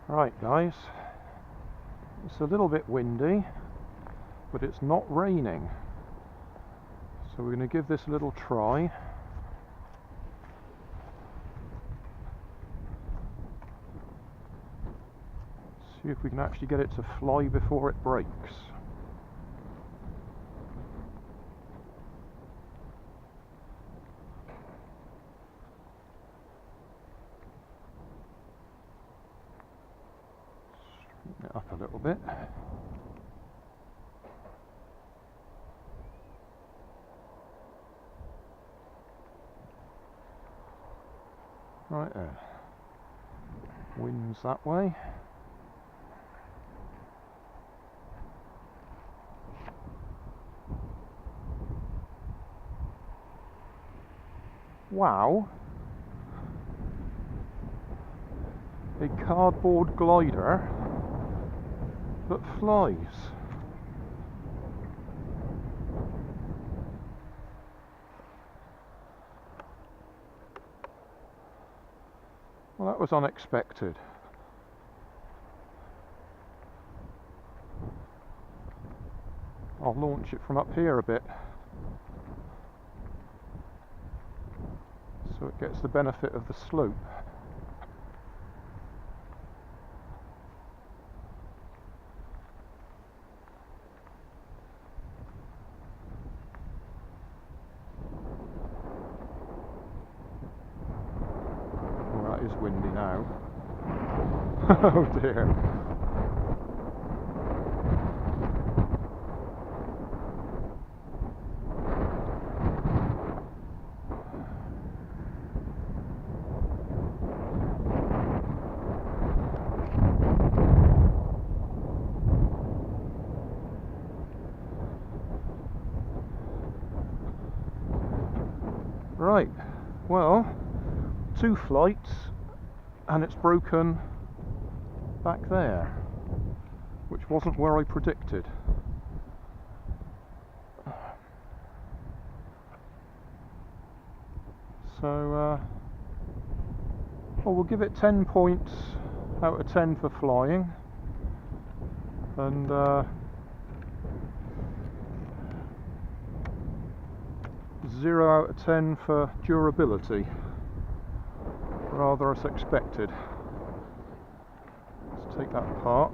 Right guys, it's a little bit windy, but it's not raining. So we're going to give this a little try. See if we can actually get it to fly before it breaks. Straighten it up a little bit. Right there. Wind's that way. Wow. A cardboard glider that flies. Well, that was unexpected. I'll launch it from up here a bit, so it gets the benefit of the slope. Oh, that is windy now. Oh dear. Right, well, 2 flights and it's broken back there, which wasn't where I predicted. So, well, we'll give it 10 points out of 10 for flying, and 0 out of 10 for durability, rather as expected. Let's take that apart.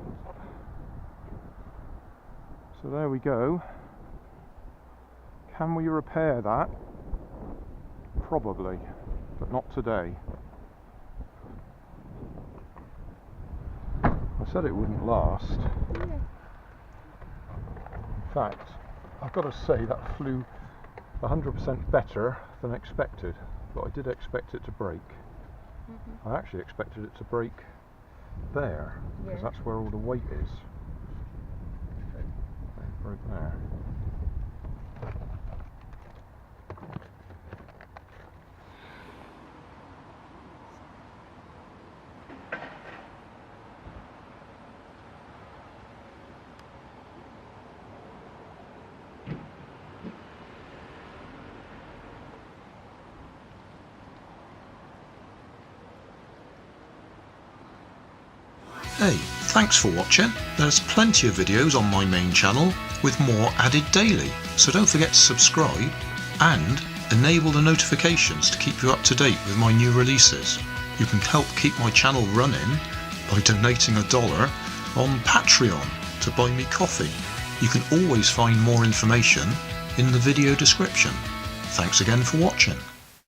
So there we go. Can we repair that? Probably, but not today. I said it wouldn't last. Yeah. In fact, I've got to say that flew 100% better than expected, but I did expect it to break. I actually expected it to break there, because that's where all the weight is. It broke there. Hey, thanks for watching. There's plenty of videos on my main channel with more added daily, so don't forget to subscribe and enable the notifications to keep you up to date with my new releases. You can help keep my channel running by donating $1 on Patreon to buy me coffee. You can always find more information in the video description. Thanks again for watching.